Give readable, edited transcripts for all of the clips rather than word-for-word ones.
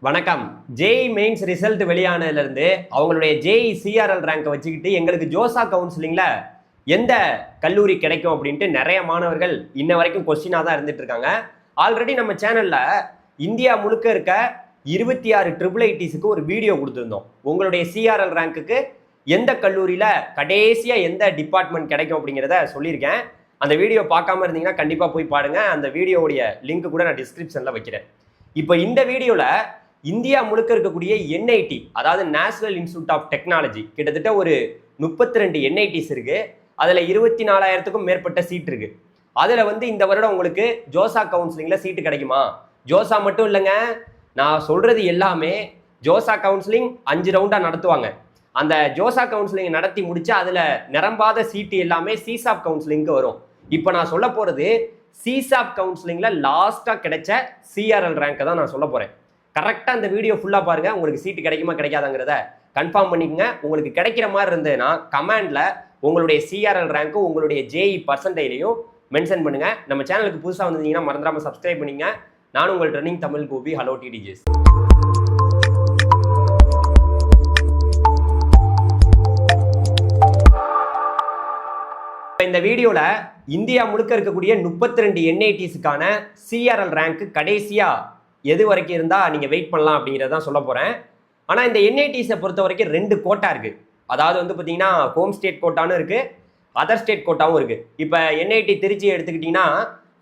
வணக்கம். JE mains result வெளியானதுலேருந்து அவங்களுடைய JE CRL ரேங்கை வச்சுக்கிட்டு எங்களுக்கு ஜோசா கவுன்சிலிங்கில் எந்த கல்லூரி கிடைக்கும் அப்படின்ட்டு நிறைய மாணவர்கள் இன்ன வரைக்கும் கொஸ்டினாக தான் இருந்துட்டு இருக்காங்க. ஆல்ரெடி நம்ம சேனலில் இந்தியா முழுக்க இருக்க 26 ட்ரிபிள் ஐடிஸுக்கு ஒரு வீடியோ கொடுத்துருந்தோம். உங்களுடைய சிஆர்எல் ரேங்க்குக்கு எந்த கல்லூரியில் கடைசியாக எந்த டிபார்ட்மெண்ட் கிடைக்கும் அப்படிங்கிறத சொல்லியிருக்கேன். அந்த வீடியோ பார்க்காம இருந்தீங்கன்னா கண்டிப்பாக போய் பாருங்கள். அந்த வீடியோவுடைய லிங்க் கூட நான் டிஸ்கிரிப்ஷனில் வைக்கிறேன். இப்போ இந்த வீடியோவில் இந்தியா முழுக்க இருக்கக்கூடிய என்ஐடி, அதாவது நேஷனல் இன்ஸ்டியூட் ஆஃப் டெக்னாலஜி, கிட்டத்தட்ட ஒரு 32 என்ஐடிஸ் இருக்கு. அதில் 24,000க்கும் மேற்பட்ட சீட் இருக்கு. அதில் இந்த வருடம் உங்களுக்கு ஜோசா கவுன்சிலிங்கில் சீட்டு கிடைக்குமா? ஜோசா மட்டும் இல்லைங்க, நான் சொல்றது எல்லாமே ஜோசா கவுன்சிலிங் 5 ரவுண்டாக நடத்துவாங்க. அந்த ஜோசா கவுன்சிலிங் நடத்தி முடிச்சு அதில் நிரம்பாத சீட்டு எல்லாமே சிசாப் கவுன்சிலிங்க்கு வரும். இப்போ நான் சொல்ல போகிறது சிசாப் கவுன்சிலிங்கில் லாஸ்ட்டாக கிடைச்ச சிஆர்எல் ரேங்கை தான் நான் சொல்ல போகிறேன். கரெக்டாக அந்த வீடியோ ஃபுல்லாக பாருங்கள். உங்களுக்கு சீட்டு கிடைக்குமா கிடைக்காதாங்கிறத கன்ஃபார்ம் பண்ணிக்கங்க. உங்களுக்கு கிடைக்கிற மாதிரி இருந்ததுன்னா கமெண்டில் உங்களுடைய சிஆர்எல் ரேங்க்கும் உங்களுடைய ஜேஇ பர்சன்டேஜையும் மென்ஷன் பண்ணுங்கள். நம்ம சேனலுக்கு புதுசாக வந்திருந்தீங்கன்னா மறந்துடாமல் சப்ஸ்கிரைப் பண்ணிங்க. நான் உங்கள் ட்ரெண்டிங் தமிழ் கோபி. ஹலோ டிடிஜிஎஸ். இந்த வீடியோவில் இந்தியா முழுக்க இருக்கக்கூடிய 32 என்ஐடிஸுக்கான சிஆர்எல் ரேங்க்கு கடைசியாக எது வரைக்கும் இருந்தால் நீங்கள் வெயிட் பண்ணலாம் அப்படிங்கிறதான் சொல்ல போகிறேன். ஆனால் இந்த என்ஐடிஸை பொறுத்த வரைக்கும் 2 கோட்டா இருக்குது. அதாவது பார்த்தீங்கன்னா ஹோம் ஸ்டேட் கோட்டானும் இருக்குது, அதர் ஸ்டேட் கோட்டாவும் இருக்குது. இப்போ என்ஐடி திருச்சி எடுத்துக்கிட்டிங்கன்னா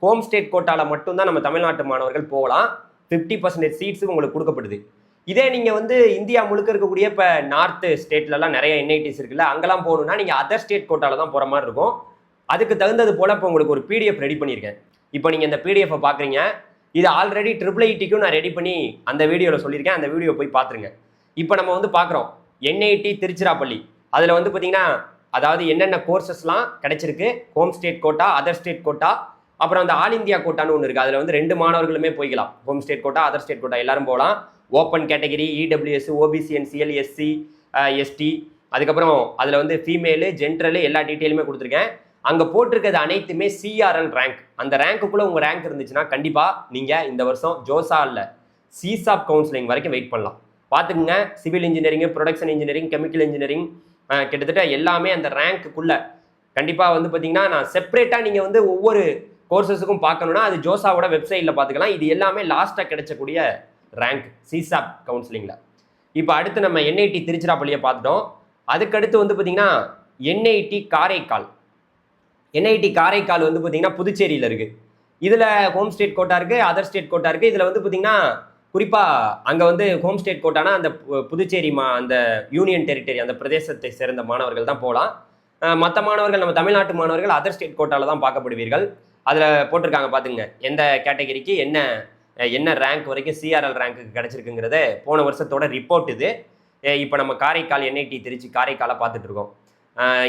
ஹோம் ஸ்டேட் கோட்டாவில் மட்டும்தான் நம்ம தமிழ்நாட்டு மாணவர்கள் போகலாம். 50% சீட்ஸும் உங்களுக்கு கொடுக்கப்படுது. இதே நீங்கள் இந்தியா முழுக்க இருக்கக்கூடிய இப்போ நார்த்து ஸ்டேட்லலாம் நிறைய என்ஐடிஸ் இருக்குல்ல, அங்கெல்லாம் போகணுன்னா நீங்கள் அதர் ஸ்டேட் கோட்டாவில் தான் போகிற மாதிரி இருக்கும். அதுக்கு தகுந்தது போல் இப்போ உங்களுக்கு ஒரு பிடிஎஃப் ரெடி பண்ணியிருக்கேன். இப்போ நீங்கள் இந்த பிடிஎஃப்பை பார்க்குறீங்க. இது ஆல்ரெடி ட்ரிபிள் ஐடிக்கும் நான் ரெடி பண்ணி அந்த வீடியோவில் சொல்லியிருக்கேன். அந்த வீடியோ போய் பார்த்துருங்க. இப்போ நம்ம பார்க்குறோம் என்ஐடி திருச்சிராப்பள்ளி. அதில் பார்த்தீங்கன்னா அதாவது என்னென்ன கோர்சஸ்லாம் கிடைச்சிருக்கு, home state quota, other state quota, அப்புறம் அந்த ஆல் இந்தியா கோட்டான்னு ஒன்று இருக்குது. அதில் 2 மாணவர்களுமே போய்க்கலாம். Home state quota, other state quota எல்லாரும் போகலாம். Open category, EWS, OBC, NCL, SC, ST, அதுக்கப்புறம் அதில் ஃபீமேலு, ஜென்ரலு எல்லா டீட்டெயிலுமே கொடுத்துருக்கேன். அங்கே போட்டிருக்கிறது அனைத்துமே சிஆர்எல் ரேங்க். அந்த ரேங்க்குள்ளே உங்கள் ரேங்க் இருந்துச்சுன்னா கண்டிப்பாக நீங்கள் இந்த வருஷம் ஜோசா இல்லை சிசாப் கவுன்சிலிங் வரைக்கும் வெயிட் பண்ணலாம். பார்த்துக்குங்க. Civil engineering, production engineering, chemical engineering, கிட்டத்தட்ட எல்லாமே அந்த ரேங்க்குள்ளே கண்டிப்பாக பார்த்தீங்கன்னா நான் செப்பரேட்டாக நீங்கள் ஒவ்வொரு கோர்சஸுக்கும் பார்க்கணுன்னா அது ஜோசாவோட வெப்சைட்டில் பார்த்துக்கலாம். இது எல்லாமே லாஸ்ட்டாக கிடைச்சக்கூடிய ரேங்க் சிசாப் கவுன்சிலிங்கில். இப்போ அடுத்து நம்ம என்ஐடி திருச்சிராப்பள்ளியை பார்த்துட்டோம். அதுக்கடுத்து பார்த்தீங்கன்னா என்ஐடி காரைக்கால். என்ஐடி காரைக்கால் பார்த்தீங்கன்னா புதுச்சேரியில் இருக்குது. இதில் ஹோம் ஸ்டேட் கோட்டா இருக்குது, அதர் ஸ்டேட் கோட்டா இருக்குது. இதில் பார்த்தீங்கன்னா குறிப்பாக அங்கே ஹோம் ஸ்டேட் கோட்டானா அந்த புதுச்சேரி அந்த யூனியன் டெரிட்டரி, அந்த பிரதேசத்தை சேர்ந்த மாணவர்கள் தான் போகலாம். மற்ற மாணவர்கள், நம்ம தமிழ்நாட்டு மாணவர்கள் அதர் ஸ்டேட் கோட்டாவில் தான் பார்க்கப்படுவீர்கள். அதில் போட்டிருக்காங்க பார்த்துங்க எந்த கேட்டகரிக்கு என்ன ரேங்க் வரைக்கும் சிஆர்எல் ரேங்க்கு கிடச்சிருக்குங்கிறத போன வருஷத்தோட ரிப்போர்ட் இது. இப்போ நம்ம காரைக்கால் என்ஐடி திருச்சி காரைக்காலை பார்த்துட்டு இருக்கோம்.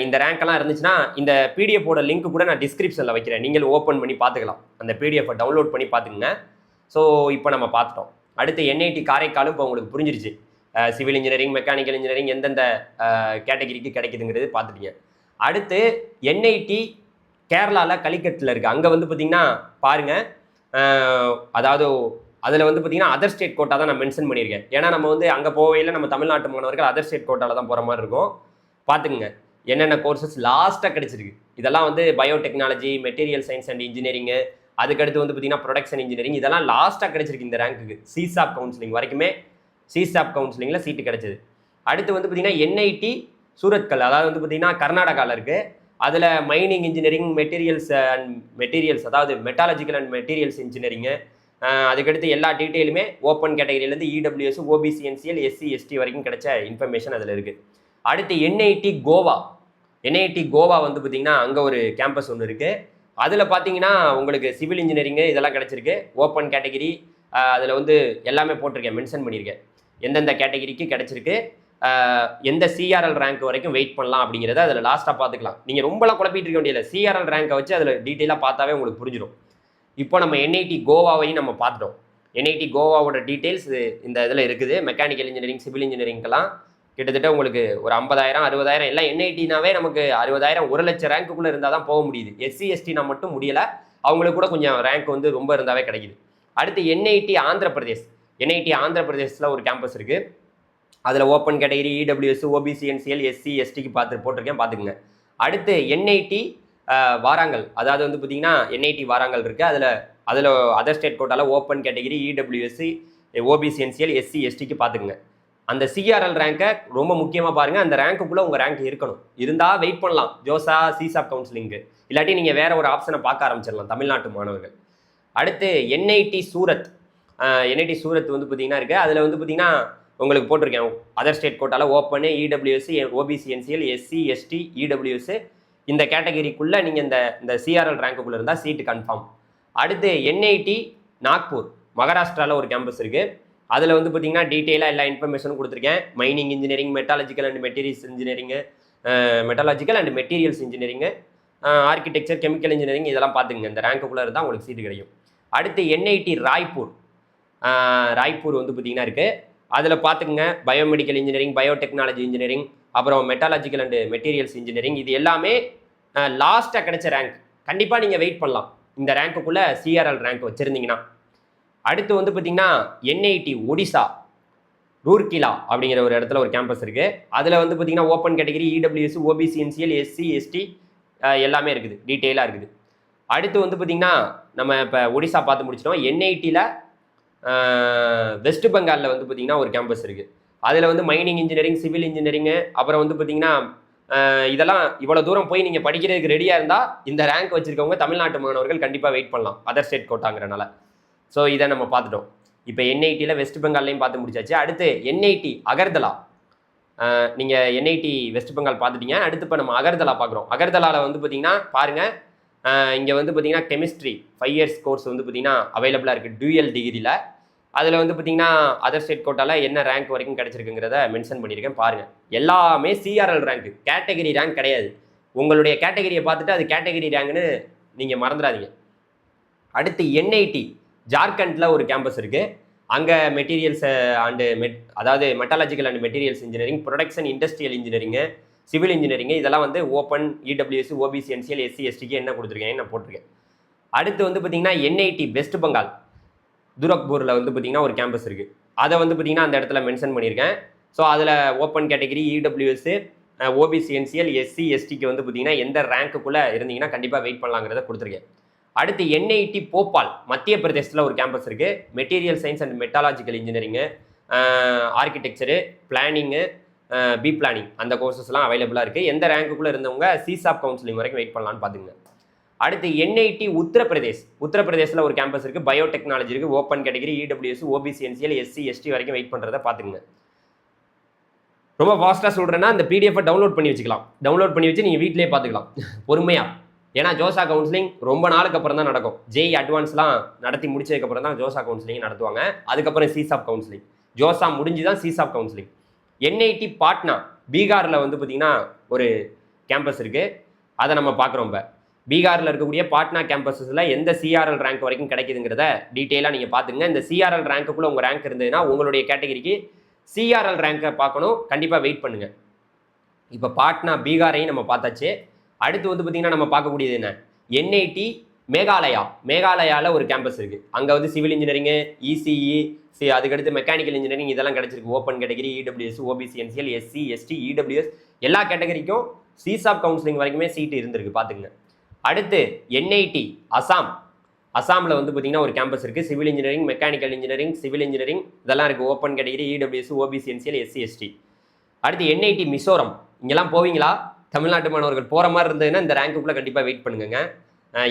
இந்த ரேங்க்லாம் இருந்துச்சுன்னா இந்த பிடிஎஃபோட லிங்க் கூட நான் டிஸ்கிரிப்ஷனில் வைக்கிறேன். நீங்கள் ஓப்பன் பண்ணி பார்த்துக்கலாம். அந்த பிடிஎஃபை டவுன்லோட் பண்ணி பார்த்துக்குங்க. ஸோ இப்போ நம்ம பார்த்துட்டோம். அடுத்து என்ஐடி காரைக்காலும் இப்போ உங்களுக்கு புரிஞ்சிருச்சு. சிவில் இன்ஜினியரிங், மெக்கானிக்கல் இன்ஜினியரிங் எந்தெந்த கேட்டகரிக்கு கிடைக்குதுங்கிறது பார்த்துட்டீங்க. அடுத்து என்ஐடி கேரளாவில் கலிக்கட்டில் இருக்குது. அங்கே பார்த்தீங்கன்னா பாருங்கள், அதாவது அதில் பார்த்தீங்கன்னா அதர் ஸ்டேட் கோட்டா தான் நான் மென்ஷன் பண்ணியிருக்கேன். ஏன்னா நம்ம அங்கே போவையில் நம்ம தமிழ்நாட்டு மாணவர்கள் அதர் ஸ்டேட் கோட்டாவில் தான் போகிற மாதிரி இருக்கும். பார்த்துக்குங்க என்னென்ன கோர்சஸ் லாஸ்ட்டாக கிடைச்சிருக்கு. இதெல்லாம் biotechnology, material science and engineering, அதுக்கடுத்து பார்த்தீங்கன்னா ப்ரொடக்ஷன் இன்ஜினியரிங், இதெல்லாம் லாஸ்ட்டாக கிடைச்சிருக்கு இந்த ரேங்க்குக்கு. சிசாப் கவுன்சிலிங் வரைக்குமே சிசாப் கவுன்சிலிங்கில் சீட்டு கிடைச்சிது. அடுத்து பார்த்தீங்கன்னா என்ஐடி சூரத்கல், அதாவது பார்த்தீங்கன்னா கர்நாடகாவில் இருக்குது. அதில் மைனிங் இன்ஜினியரிங், மெட்டீரியல்ஸ் அதாவது மெட்டாலஜிக்கல் அண்ட் மெட்டீரியல்ஸ் இன்ஜினியரிங்கு, அதுக்கடுத்து எல்லா டீட்டெயிலுமே ஓப்பன் கேட்டகரியிலேருந்து EWS, OBC, NCL, SC, ST வரைக்கும் கிடைச்ச இன்ஃபர்மேஷன் அதில் இருக்குது. அடுத்து என்ஐடி கோவா. என்ஐடி கோவா பார்த்தீங்கன்னா அங்கே ஒரு கேம்பஸ் ஒன்று இருக்குது. அதில் பார்த்தீங்கன்னா உங்களுக்கு சிவில் இன்ஜினியரிங்கு இதெல்லாம் கிடச்சிருக்கு. ஓப்பன் கேட்டகிரி அதில் எல்லாமே போட்டிருக்கேன், மென்ஷன் பண்ணியிருக்கேன் எந்தெந்த கேட்டகிரிக்கு கிடச்சிருக்கு, எந்த சிஆர்எல் ரேங்க் வரைக்கும் வெயிட் பண்ணலாம் அப்படிங்கிறத அதில் லாஸ்ட்டாக பார்த்துக்கலாம். நீங்கள் ரொம்பலாம் குழப்பிட்டு இருக்க வேண்டியதில்லை. சிஆர்எல் ரேங்கை வச்சு அதில் டீட்டெயிலாக பார்த்தாவே உங்களுக்கு புரிஞ்சிடும். இப்போ நம்ம என்ஐடி கோவாவையும் நம்ம பார்த்துட்டோம். என்ஐடி கோவாவோட டீட்டெயில்ஸ் இந்த இதில் இருக்குது. மெக்கானிக்கல் இன்ஜினியரிங், சிவில் இன்ஜினியரிங்கெல்லாம் கிட்டத்தட்ட உங்களுக்கு ஒரு 50,000 60,000 எல்லாம் என்ஐடினாவே நமக்கு 60,000 1 லட்சம் ரேங்க்குள்ளே இருந்தால் தான் போக முடியுது. எஸ்சி எஸ்டினா மட்டும் முடியலை. அவங்களுக்கு கூட கொஞ்சம் ரேங்க் ரொம்ப இருந்தாவே கிடைக்குது. அடுத்து என்ஐடி ஆந்திர பிரதேஷ். என்ஐடி ஆந்திர பிரதேசத்தில் ஒரு கேம்பஸ் இருக்குது. அதில் open category EWS OBC NCL SC எஸ்டிக்கு போட்டிருக்கேன், பார்த்துக்குங்க. அடுத்து என்ஐடி வாராங்கல், அதாவது வந்து பார்த்தீங்கன்னா என்ஐடி வாராங்கல் இருக்குது. அதில் அதர் ஸ்டேட் கோட்டாவில் open category EWS OBC NCL SC எஸ்டிக்கு பார்த்துக்குங்க. அந்த சிஆர்எல் ரேங்கை ரொம்ப முக்கியமாக பாருங்கள். அந்த ரேங்க்குள்ளே உங்கள் ரேங்க் இருக்கணும். இருந்தால் வெயிட் பண்ணலாம் ஜோசா சிசாப் கவுன்சிலிங்கு. இல்லாட்டி நீங்கள் வேற ஒரு ஆப்ஷனை பார்க்க ஆரம்பிச்சிடலாம் தமிழ்நாட்டு மாணவர்கள். அடுத்து என்ஐடி சூரத். என்ஐடி சூரத் வந்து பார்த்தீங்கன்னா இருக்குது. அதில் வந்து பார்த்தீங்கன்னா உங்களுக்கு போட்டிருக்கேன் அதர் ஸ்டேட் கோட்டாவில் open EWS OBC NCL SC ST EWS இந்த கேட்டகரிக்குள்ளே நீங்கள் இந்த சிஆர்எல் ரேங்க்குள்ளே இருந்தால் சீட்டு கன்ஃபார்ம். அடுத்து என்ஐடி நாக்பூர், மகாராஷ்டிராவில் ஒரு கேம்பஸ் இருக்குது. அதில் வந்து பார்த்தீங்கன்னா டீட்டெயிலாக எல்லா இன்ஃபர்மேஷனும் கொடுத்துருக்கேன். Mining engineering, metallurgical and materials engineering, metallurgical and materials engineering, architecture, chemical engineering இதெல்லாம் பார்த்துங்க. இந்த ரேங்க்குள்ளே இருந்தால் உங்களுக்கு சீட்டு கிடைக்கும். அடுத்து என்ஐடி ராய்ப்பூர். ராய்ப்பூர் வந்து பார்த்தீங்கன்னா இருக்குது. அதில் பார்த்துக்குங்க பயோமெடிக்கல் இன்ஜினியரிங், பயோடெக்னாலஜி இன்ஜினியரிங், அப்புறம் மெட்டாலஜிக்கல் அண்ட் மெட்டீரியல்ஸ் இன்ஜினியரிங். இது எல்லாமே லாஸ்ட்டாக கிடைச்ச ரேங்க். கண்டிப்பாக நீங்கள் வெயிட் பண்ணலாம் இந்த ரேங்க்குள்ளே சிஆர்எல் ரேங்க் வச்சுருந்தீங்கன்னா. அடுத்து வந்து பார்த்தீங்கன்னா என்ஐடி ஒடிசா ரூர்கிலா அப்படிங்கிற ஒரு இடத்துல ஒரு கேம்பஸ் இருக்குது. அதில் வந்து பார்த்தீங்கன்னா open category EWS OBC NCL SC ST எல்லாமே இருக்குது, டீட்டெயிலாக இருக்குது. அடுத்து வந்து பார்த்தீங்கன்னா நம்ம இப்போ ஒடிசா பார்த்து முடிச்சிட்டோம். என்ஐடியில் வெஸ்ட் பெங்காலில் வந்து பார்த்தீங்கன்னா ஒரு கேம்பஸ் இருக்குது. அதில் வந்து மைனிங் இன்ஜினியரிங், சிவில் இன்ஜினியரிங்கு, அப்புறம் வந்து பார்த்தீங்கன்னா இதெல்லாம் இவ்வளோ தூரம் போய் நீங்கள் படிக்கிறதுக்கு ரெடியாக இருந்தால் இந்த ரேங்க் வச்சுருக்கவங்க தமிழ்நாட்டு மாணவர்கள் கண்டிப்பாக வெயிட் பண்ணலாம் அதர் ஸ்டேட் கோட்டாங்கிறனால. ஸோ இதை நம்ம பார்த்துட்டோம். இப்போ என்ஐடியில் வெஸ்ட் பெங்கால்லையும் பார்த்து முடிச்சாச்சு. அடுத்து என்ஐடி அகர்தலா. நீங்கள் என்ஐடி வெஸ்ட் பெங்கால் பார்த்துட்டீங்க. அடுத்து இப்போ நம்ம அகர்தலா பார்க்குறோம். அகர்தலாவில் வந்து பார்த்தீங்கன்னா பாருங்கள், இங்கே வந்து பார்த்தீங்கன்னா கெமிஸ்ட்ரி 5 years கோர்ஸ் வந்து பார்த்தீங்கன்னா அவைலபிளாக இருக்குது டியூயல் டிகிரியில். அதில் வந்து பார்த்தீங்கன்னா அதர் ஸ்டேட் கோட்டாவில் என்ன ரேங்க் வரைக்கும் கிடச்சிருக்குங்கிறத மென்ஷன் பண்ணியிருக்கேன் பாருங்கள். எல்லாமே சிஆர்எல் ரேங்க்கு, கேட்டகரி ரேங்க் கிடையாது. உங்களுடைய கேட்டகரியை பார்த்துட்டு அது கேட்டகரி ரேங்க்னு நீங்கள் மறந்துடாதீங்க. அடுத்து என்ஐடி ஜார்க்கண்டில் ஒரு கேம்பஸ் இருக்குது. அங்கே மெட்டீரியல்ஸ் அண்டு அதாவது metallurgical and materials engineering, production industrial engineering, civil engineering இதெல்லாம் வந்து open EWS OBC NCL SC எஸ்டிக்கு என்ன கொடுத்துருக்கேன் நான் போட்டிருக்கேன். அடுத்து வந்து பார்த்தீங்கன்னா என்ஐடி வெஸ்ட் பெங்கால் துரக்பூரில் வந்து பார்த்தீங்கன்னா ஒரு கேம்பஸ் இருக்குது. அதை வந்து பார்த்தீங்கன்னா அந்த இடத்துல மென்ஷன் பண்ணியிருக்கேன். ஸோ அதில் open category EWS OBC NCL SC எஸ்டிக்கு வந்து பார்த்தீங்கன்னா எந்த ரேங்க்குள்ளே இருந்தீங்கன்னா கண்டிப்பாக வெயிட் பண்ணலாங்கிறத கொடுத்துருக்கேன். அடுத்து என்ஐடி போபால் மத்திய பிரதேசத்தில் ஒரு கேம்பஸ் இருக்குது. Material science and metallurgical engineering, architecture, planning, B planning அந்த கோர்சஸ்லாம் அவைலபிளாக இருக்குது. எந்த ரேங்க்குள்ளே இருந்தவங்க சிசாப் கவுன்சிலிங் வரைக்கும் வெயிட் பண்ணலான்னு பார்த்துங்க. அடுத்து என்ஐடி உத்தரப்பிரதேசில் ஒரு கேம்பஸ் இருக்குது. பயோடெக்னாலஜி இருக்குது. Open category EWS OBC NCL SC ST வரைக்கும் வெயிட் பண்ணுறதை பார்த்துங்க. ரொம்ப ஃபாஸ்ட்டாக சொல்கிறேன்னா அந்த பிடிஎஃபை டவுன்லோட் பண்ணி வச்சுக்கலாம். டவுன்லோட் பண்ணி வச்சு நீங்கள் வீட்டிலே பார்த்துக்கலாம் பொறுமையாக. ஏன்னா ஜோசா கவுன்சிலிங் ரொம்ப நாளுக்கு அப்புறம் தான் நடக்கும். ஜேஇ அட்வான்ஸ்லாம் நடத்தி முடிச்சதுக்கப்புறம் தான் ஜோசா கவுன்சிலிங் நடத்துவாங்க. அதுக்கப்புறம் சிசாப் கவுன்சிலிங், ஜோசா முடிஞ்சு தான் சிசாப் கவுன்சிலிங். என்ஐடி பாட்னா பீகாரில் வந்து பார்த்திங்கன்னா ஒரு கேம்பஸ் இருக்குது. அதை நம்ம பார்க்குறோம். இப்போ பீகாரில் இருக்கக்கூடிய பாட்னா கேம்பஸஸில் எந்த சிஆர்எல் ரேங்க் வரைக்கும் கிடைக்குதுங்கிறத டீட்டெயிலாக நீங்கள் பார்த்துங்க. இந்த சிஆர்எல் ரேங்க்குள்ளே உங்கள் ரேங்க் இருந்ததுன்னா உங்களுடைய கேட்டகரிக்கு சிஆர்எல் ரேங்கை பார்க்கணும், கண்டிப்பாக வெயிட் பண்ணுங்கள். இப்போ பாட்னா பீகாரையும் நம்ம பார்த்தாச்சு. அடுத்து வந்து பார்த்திங்கன்னா நம்ம பார்க்கக்கூடியது என்ன, என்ஐடி மேகாலயாவில் ஒரு கேம்பஸ் இருக்குது. அங்கே வந்து சிவில் இன்ஜினியரிங்கு, இசிஇ, அதுக்கடுத்து மெக்கானிக்கல் இன்ஜினியரிங் இதெல்லாம் கிடச்சிருக்கு. Open category EWS OBC NCL SC ST EWS எல்லா கேட்டகரிக்கும் சிசாப் கவுன்சிலிங் வரைக்குமே சீட்டு இருந்திருக்கு பார்த்துங்க. அடுத்து என்ஐடி அசாமில் வந்து பார்த்தீங்கன்னா ஒரு கேம்பஸ் இருக்குது. Civil engineering, mechanical engineering, civil engineering இதெல்லாம் இருக்குது. Open category EWS OBC NCL SC ST. அடுத்து என்ஐடி மிசோரம். இங்கெல்லாம் போவீங்களா? தமிழ்நாட்டு மாணவர்கள் போகிற மாதிரி இருந்ததுன்னா இந்த ரேங்க்குள்ளே கண்டிப்பாக வெயிட் பண்ணுங்க.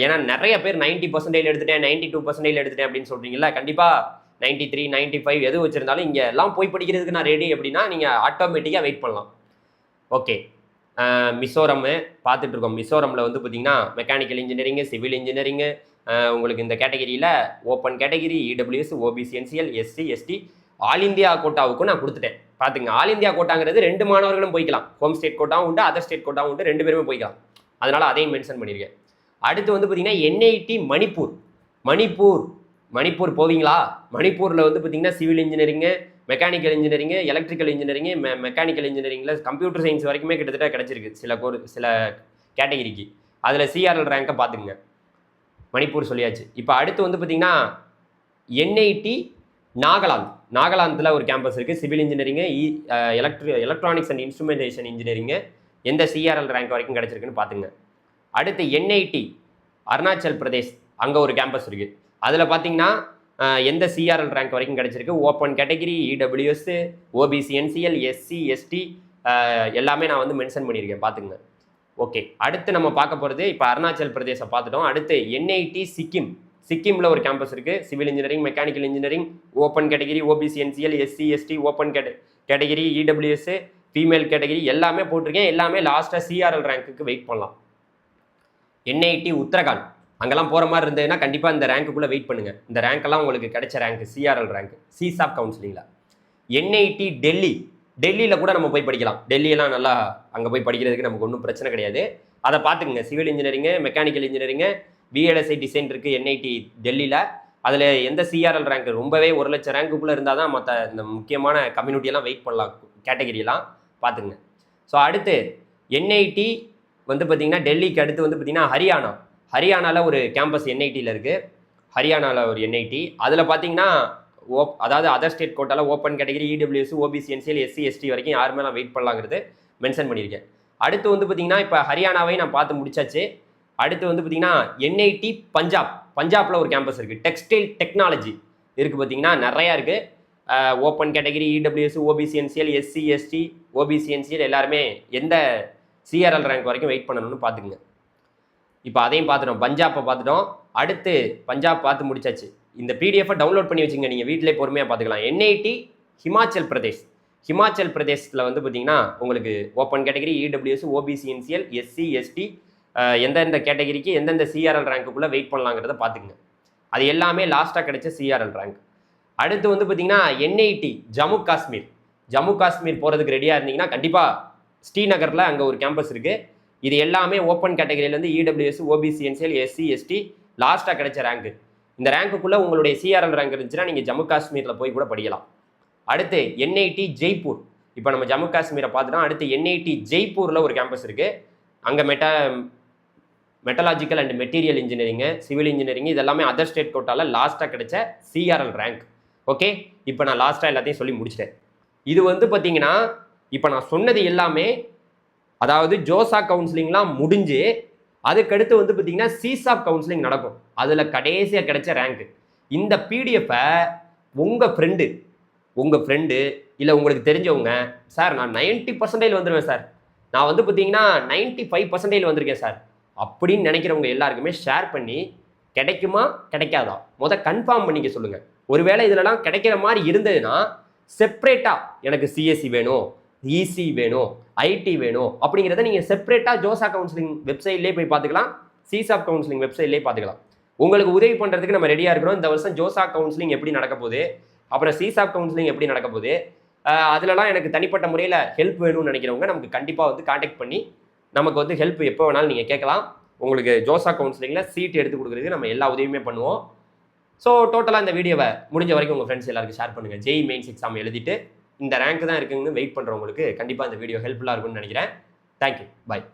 ஏன்னா நிறைய பேர் 90% எடுத்துட்டேன், 92% எடுத்துட்டேன் அப்படின்னு சொல்கிறீங்களா? கண்டிப்பாக 93, 95 எது வச்சுருந்தாலும் இங்கே எல்லாம் போய் படிக்கிறதுக்கு நான் ரெடி அப்படின்னா நீங்கள் ஆட்டோமேட்டிக்காக வெயிட் பண்ணலாம். ஓகே, மிசோரம்மு பார்த்துட்ருக்கோம். மிசோரமில் வந்து பார்த்திங்கன்னா மெக்கானிக்கல் இன்ஜினியரிங்கு, சிவில் இன்ஜினியரிங்கு, உங்களுக்கு இந்த கேட்டகரியில் open category EWS OBC NCL SC ST all India கோட்டாவுக்கும் நான் கொடுத்துட்டேன் பார்த்துங்க. ஆல் இந்தியா கோட்டாங்கிறது 2 மாணவர்களும் போய்க்கலாம். ஹோம் ஸ்டேட் கோட்டாவும் உண்டு, அதர் ஸ்டேட் கோட்டாவும் உண்டு, 2 பேருமே போய்க்கலாம். அதனால் அதையும் மென்ஷன் பண்ணியிருக்கேன். அடுத்து வந்து பார்த்திங்கன்னா என்ஐடி மணிப்பூர் போவீங்களா? மணிப்பூரில் வந்து பார்த்திங்கன்னா civil engineering, mechanical engineering, electrical engineering, mechanical இன்ஜினியரிங்கில் கம்ப்யூட்டர் சயின்ஸ் வரைக்குமே கிட்டத்தட்ட கிடச்சிருக்கு சில கேட்டகிரிக்கு. அதில் சிஆர்எல் ரேங்கை பார்த்துங்க. மணிப்பூர் சொல்லியாச்சு. இப்போ அடுத்து வந்து பார்த்திங்கன்னா என்ஐடி நாகாலாந்தில் ஒரு கேம்பஸ் இருக்குது. Civil engineering, electronics and instrumentation engineering எந்த சிஆர்எல் ரேங்க் வரைக்கும் கிடச்சிருக்குன்னு பார்த்துங்க. அடுத்து என்ஐடி அருணாச்சல் பிரதேஷ், அங்கே ஒரு கேம்பஸ் இருக்குது. அதில் பார்த்தீங்கன்னா எந்த சிஆர்எல் ரேங்க் வரைக்கும் கிடச்சிருக்கு, open category, EWS, OBC, NCL, SC, ST எல்லாமே நான் வந்து மென்ஷன் பண்ணியிருக்கேன், பார்த்துங்க. ஓகே, அடுத்து நம்ம பார்க்க போகிறது இப்போ அருணாச்சல் பிரதேசை பார்த்துட்டோம். அடுத்து என்ஐடி சிக்கிமில் ஒரு கேம்பஸ் இருக்குது. Civil engineering, mechanical engineering, open category, OBC, NCL, SC, ST, open category, EWS, female category எல்லாமே போட்டிருக்கேன். எல்லாமே லாஸ்ட்டாக சிஆர்எல் ரேங்க்குக்கு வெயிட் பண்ணலாம். என்ஐடி உத்தரகாண்ட் அங்கெல்லாம் போகிற மாதிரி இருந்ததுன்னா கண்டிப்பாக இந்த ரேங்க்குள்ளே வெயிட் பண்ணுங்கள். இந்த ரேங்க்கெல்லாம் உங்களுக்கு கிடைச்ச ரேங்க் சிஆர்எல் ரேங்க் சிசாப் கவுன்சிலிங்கில். என்ஐடி டெல்லியில் கூட நம்ம போய் படிக்கலாம். டெல்லியெல்லாம் நல்லா அங்கே போய் படிக்கிறதுக்கு நமக்கு ஒன்றும் பிரச்சனை கிடையாது. அதை பார்த்துக்குங்க. Civil engineering, mechanical engineering, VLSI design இருக்குது என்ஐடி டெல்லியில். அதில் எந்த சிஆர்எல் ரேங்க் ரொம்பவே 1 லட்சம் ரேங்க்குள்ளே இருந்தால் தான் மற்ற இந்த முக்கியமான கம்யூனிட்டியெல்லாம் வெயிட் பண்ணலாம், கேட்டகிரியெல்லாம் பார்த்துங்க. ஸோ அடுத்து என்ஐடி வந்து பார்த்திங்கன்னா டெல்லிக்கு அடுத்து வந்து பார்த்திங்கன்னா ஹரியானாவில் ஒரு கேம்பஸ் என்ஐடியில் இருக்குது. ஹரியானாவில் ஒரு என்ஐடி. அதில் பார்த்தீங்கன்னா அதாவது அதர் ஸ்டேட் கோட்டாவில் open category, EWS, OBC, NCL, SC, ST வரைக்கும் யாருமே நான் வெயிட் பண்ணலாங்கிறது மென்ஷன் பண்ணியிருக்கேன். அடுத்து வந்து பார்த்திங்கன்னா இப்போ ஹரியானாவை நான் பார்த்து முடிச்சாச்சு. அடுத்து வந்து பார்த்திங்கன்னா என்ஐடி பஞ்சாபில் ஒரு கேம்பஸ் இருக்குது. டெக்ஸ்டைல் டெக்னாலஜி இருக்குது, பார்த்திங்கன்னா நிறையா இருக்குது. Open category, EWS, OBC, NCL, SC, ST, OBC, NCL எல்லாருமே எந்த சிஆர்எல் ரேங்க் வரைக்கும் வெயிட் பண்ணணும்னு பார்த்துக்குங்க. இப்போ அதையும் பார்த்துட்டோம், பஞ்சாப்பை பார்த்துட்டோம். அடுத்து பஞ்சாப் பார்த்து முடிச்சாச்சு. இந்த பிடிஎஃபை டவுன்லோட் பண்ணி வச்சுங்க, நீங்கள் வீட்டிலே பொறுமையாக பார்த்துக்கலாம். என்ஐடி ஹிமாச்சல் பிரதேஷில் வந்து பார்த்தீங்கன்னா உங்களுக்கு open category, EWS, OBC, NCL, SC, ST எந்தெந்த கேட்டகிரிக்கு எந்தெந்த சிஆர்எல் ரேங்க்குள்ளே வெயிட் பண்ணலாங்கிறத பார்த்துக்குங்க. அது எல்லாமே லாஸ்ட்டாக கிடைச்ச சிஆர்எல் ரேங்க். அடுத்து வந்து பார்த்தீங்கன்னா என்ஐடி ஜம்மு காஷ்மீர் போகிறதுக்கு ரெடியாக இருந்தீங்கன்னா கண்டிப்பாக ஸ்ரீநகரில் அங்கே ஒரு கேம்பஸ் இருக்குது. இது எல்லாமே ஓப்பன் கேட்டகரியிலேருந்து EWS, OBC, NCL, SC, ST லாஸ்ட்டாக கிடைச்ச ரேங்க்கு. இந்த ரேங்க்குள்ளே உங்களுடைய சிஆர்எல் ரேங்க் இருந்துச்சுன்னா நீங்கள் ஜம்மு காஷ்மீரில் போய் கூட படிக்கலாம். அடுத்து என்ஐடி ஜெய்ப்பூர். இப்போ நம்ம ஜம்மு காஷ்மீரை பார்த்துட்டோம். அடுத்து என்ஐடி ஜெய்ப்பூரில் ஒரு கேம்பஸ் இருக்குது. அங்கே metallurgical and material engineering, civil engineering இதெல்லாமே அதர் ஸ்டேட் கோட்டாவில் லாஸ்ட்டாக கிடைச்ச சிஆர்எல் ரேங்க். ஓகே, இப்போ நான் லாஸ்ட்டாக எல்லாத்தையும் சொல்லி முடிச்சிட்டேன். இது வந்து பார்த்தீங்கன்னா இப்போ நான் சொன்னது எல்லாமே அதாவது ஜோசா கவுன்சிலிங்லாம் முடிஞ்சு அதுக்கடுத்து வந்து பார்த்தீங்கன்னா சிசாப் கவுன்சிலிங் நடக்கும். அதில் கடைசியாக கிடைச்ச ரேங்க்கு. இந்த பிடிஎஃப்பை உங்கள் ஃப்ரெண்டு இல்லை உங்களுக்கு தெரிஞ்சவங்க, சார் நான் 90% வந்துடுவேன் சார், நான் வந்து பார்த்தீங்கன்னா 95% வந்திருக்கேன் சார் அப்படின்னு நினைக்கிறவங்க எல்லாருக்குமே ஷேர் பண்ணி கிடைக்குமா கிடைக்காதா கன்ஃபார்ம் பண்ணிக்க சொல்லுங்கள். ஒருவேளை இதிலலாம் கிடைக்கிற மாதிரி இருந்ததுன்னா செப்ரேட்டாக எனக்கு சிஎஸ்சி வேணும், இசி வேணும், ஐடி வேணும் அப்படிங்கிறத நீங்கள் செப்பரேட்டாக ஜோசா கவுன்சிலிங் வெப்சைட்லேயே போய் பார்த்துக்கலாம், சிசாப் கவுன்சிலிங் வெப்சைட்லேயே பார்த்துக்கலாம். உங்களுக்கு உதவி பண்ணுறதுக்கு நம்ம ரெடியாக இருக்கிறோம். இந்த வருஷம் ஜோசா கவுன்சிலிங் எப்படி நடக்க போகுது, அப்புறம் சிசாப் கவுன்சிலிங் எப்படி நடக்க போகுது, அதிலலாம் எனக்கு தனிப்பட்ட முறையில் ஹெல்ப் வேணும்னு நினைக்கிறவங்க நமக்கு கண்டிப்பாக வந்து கான்டாக்ட் பண்ணி நமக்கு வந்து ஹெல்ப் எப்போ வேணாலும் நீங்கள் கேட்கலாம். உங்களுக்கு ஜோசா கவுன்சிலிங்கில் சீட் எடுத்து கொடுக்குறதுக்கு நம்ம எல்லா உதவியுமே பண்ணுவோம். ஸோ டோட்டலாக இந்த வீடியோவை முடிஞ்ச வரைக்கும் உங்கள் ஃப்ரெண்ட்ஸ் எல்லாருக்கும் ஷேர் பண்ணுங்கள். ஜெய் மெயின்ஸ் எக்ஸாம் எழுதிட்டு இந்த ரேங்க் தான் இருக்குன்னு வெயிட் பண்ணுறவங்களுக்கு கண்டிப்பாக இந்த வீடியோ ஹெல்ப்ஃபுல்லாக இருக்கும்னு நினைக்கிறேன். தேங்க்யூ, பாய்.